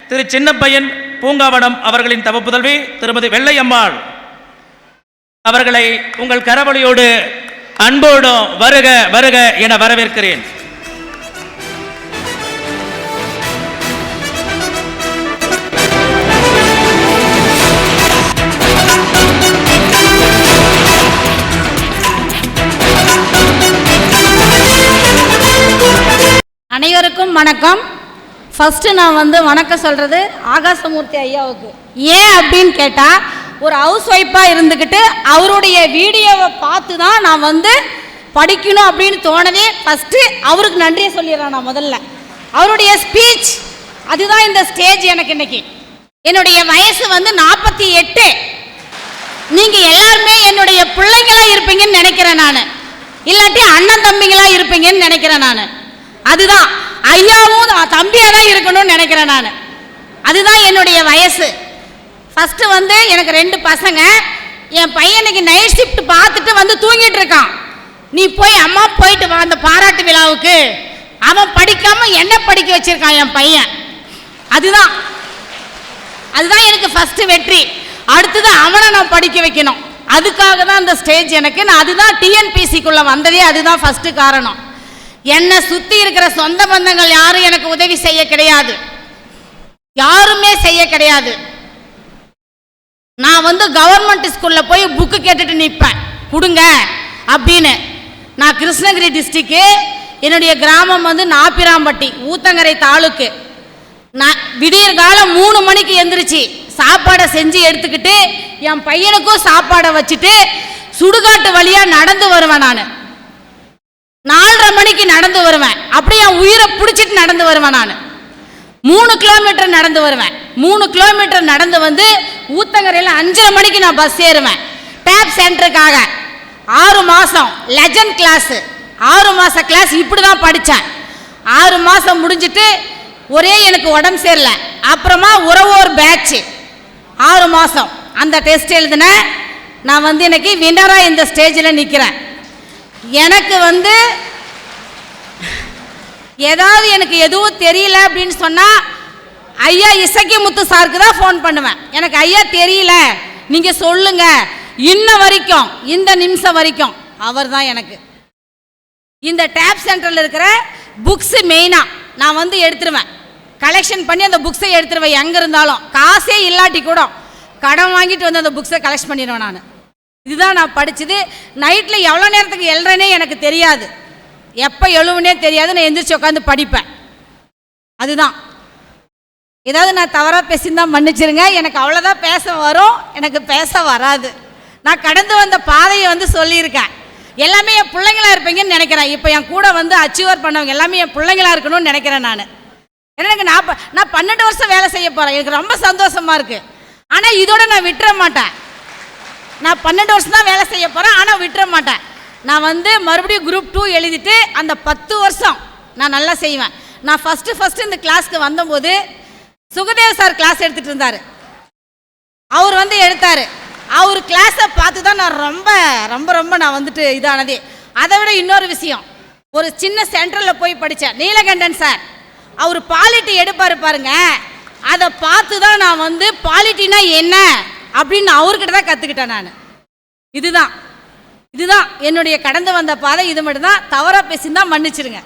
திரு சின்னப்பையன் பூங்காவனம் அவர்களின் தவப்புதல்வி திருமதி வெள்ளையம்மாள் அவர்களை உங்கள் கரவொலியோடு அன்போடும் வருக வருக என வரவேற்கிறேன். அனைவருக்கும் வணக்கம். ஃபஸ்ட்டு நான் வணக்கம் சொல்கிறது ஆகாசமூர்த்தி ஐயாவுக்கு. ஏன் அப்படின்னு கேட்டால், ஒரு ஹவுஸ் ஒய்ஃபாக இருந்துக்கிட்டு அவருடைய வீடியோவை பார்த்து தான் நான் படிக்கணும் அப்படின்னு தோணவே ஃபஸ்ட்டு அவருக்கு நன்றியை சொல்லிடுறேன். நான் முதல்ல அவருடைய ஸ்பீச் அதுதான் இந்த ஸ்டேஜ். எனக்கு இன்னைக்கு என்னுடைய வயசு 48. நீங்கள் எல்லாருமே என்னுடைய பிள்ளைங்களாக இருப்பீங்கன்னு நினைக்கிறேன் நான், இல்லாட்டி அண்ணன் தம்பிங்களாக இருப்பீங்கன்னு நினைக்கிறேன் நான். அதுதான் ஐயாவும் தம்பியாக தான் இருக்கணும்னு நினைக்கிறேன் நான். அதுதான் என்னுடைய வயசு. ஃபஸ்ட்டு எனக்கு 2 பசங்க. என் பையனுக்கு நைட் ஷிஃப்ட் பார்த்துட்டு தூங்கிட்டு இருக்கான். நீ போய் அம்மா போயிட்டு வா அந்த பாராட்டு விழாவுக்கு. அவன் படிக்காமல் என்ன படிக்க வச்சிருக்கான் என் பையன். அதுதான் எனக்கு ஃபஸ்ட்டு வெற்றி. அடுத்தது அவனை நான் படிக்க வைக்கணும். அதுக்காக தான் அந்த ஸ்டேஜ் எனக்கு. நான் அதுதான் டிஎன்பிசிக்குள்ளே வந்ததே அதுதான் ஃபஸ்ட்டு காரணம். என்னை சுற்றி இருக்கிற சொந்த பந்தங்கள் யாரும் எனக்கு உதவி செய்ய கிடையாது, யாருமே செய்ய கிடையாது. நான் கவர்மெண்ட் ஸ்கூலில் போய் புக்கு கேட்டுட்டு நிற்பேன், கொடுங்க அப்படின்னு. நான் கிருஷ்ணகிரி டிஸ்ட்ரிக்கு, என்னுடைய கிராமம் நாப்பிராம்பட்டி, ஊத்தங்கரை தாலுக்கு. நான் விடியற் காலம் 3 மணிக்கு எந்திரிச்சு சாப்பாடை செஞ்சு எடுத்துக்கிட்டு என் பையனுக்கும் சாப்பாடை வச்சுட்டு சுடுகாட்டு வழியாக நடந்து வருவேன். நான் 4:30 மணிக்கு நடந்து வருவேன். அப்படியே என் உயிரை பிடிச்சிட்டு நடந்து வருவேன். நான் 3 கிலோமீட்டர் நடந்து வருவேன். 3 கிலோமீட்டர் நடந்து ஊத்தங்கரையில் 5:30 மணிக்கு நான் பஸ் ஏறுவேன் டேப் சென்டருக்காக. 6 மாதம் லெஜண்ட் கிளாஸு, 6 மாத கிளாஸ் இப்படி தான் படித்தேன். 6 மாதம் முடிஞ்சிட்டு ஒரே எனக்கு உடம்பு சரியில்லை. அப்புறமா உறவோர் பேட்சு 6 மாதம் அந்த டெஸ்ட் எழுதினேன். நான் இன்னைக்கு வின்னராக இந்த ஸ்டேஜில் நிற்கிறேன். எனக்கு ஏதாவது எனக்கு எதுவும் தெரியல அப்படின்னு சொன்னால் ஐயா இசக்கி முத்து சாருக்கு தான் ஃபோன் பண்ணுவேன். எனக்கு ஐயா தெரியல நீங்கள் சொல்லுங்க. இன்ன வரைக்கும் இந்த நிமிஷம் வரைக்கும் அவர் தான் எனக்கு. இந்த டேப் சென்டரில் இருக்கிற புக்ஸு மெயினாக நான் எடுத்துருவேன். கலெக்ஷன் பண்ணி அந்த புக்ஸை எடுத்துருவேன். எங்கே இருந்தாலும் காசே இல்லாட்டி கூட கடன் வாங்கிட்டு அந்த புக்ஸை கலெக்ட் பண்ணிடுவேன் நான். இதுதான் நான் படித்தது. நைட்டில் எவ்வளோ நேரத்துக்கு எழுறேனே எனக்கு தெரியாது, எப்போ எழுவுனே தெரியாது. நான் எந்திரிச்சு உட்காந்து படிப்பேன். அதுதான். ஏதாவது நான் தவறாக பேசியிருந்தால் மன்னிச்சிருங்க. எனக்கு அவ்வளோதான் பேச வரும், எனக்கு பேச வராது. நான் கடந்து வந்த பாதையை சொல்லியிருக்கேன். எல்லாமே என் பிள்ளைங்களாக இருப்பீங்கன்னு நினைக்கிறேன். இப்போ என் கூட அச்சீவர் பண்ணவங்க எல்லாமே என் பிள்ளைங்களாக இருக்கணும்னு நினைக்கிறேன் நான். எனக்கு நான் 12 வருஷம் வேலை செய்ய போகிறேன். எனக்கு ரொம்ப சந்தோஷமாக இருக்குது. ஆனால் இதோட நான் விட்டுற மாட்டேன். நான் 12 வருஷம் தான் வேலை செய்ய போகிறேன், ஆனால் விட்டுற மாட்டேன். நான் மறுபடியும் குரூப் 2 எழுதிட்டு அந்த 10 வருஷம் நான் நல்லா செய்வேன். நான் ஃபஸ்ட்டு இந்த கிளாஸ்க்கு வந்தபோது சுகதேவ் சார் கிளாஸ் எடுத்துகிட்டு இருந்தார். அவர் எடுத்தார். அவர் கிளாஸை பார்த்து தான் நான் ரொம்ப ரொம்ப ரொம்ப நான் இதானதே. அதை விட இன்னொரு விஷயம், ஒரு சின்ன சென்டரில் போய் படித்தேன். நீலகண்டன் சார் அவர் பாலிட்டி எடுப்பார் பாருங்க, அதை பார்த்து தான் நான் பாலிட்டினா என்ன அப்படின்னு அவர்கிட்ட தான் கற்றுக்கிட்டேன் நான். இதுதான் என்னுடைய கடந்து வந்த பாதை. இது மட்டும்தான். தவறாக பேசியிருந்தால் மன்னிச்சிருங்க.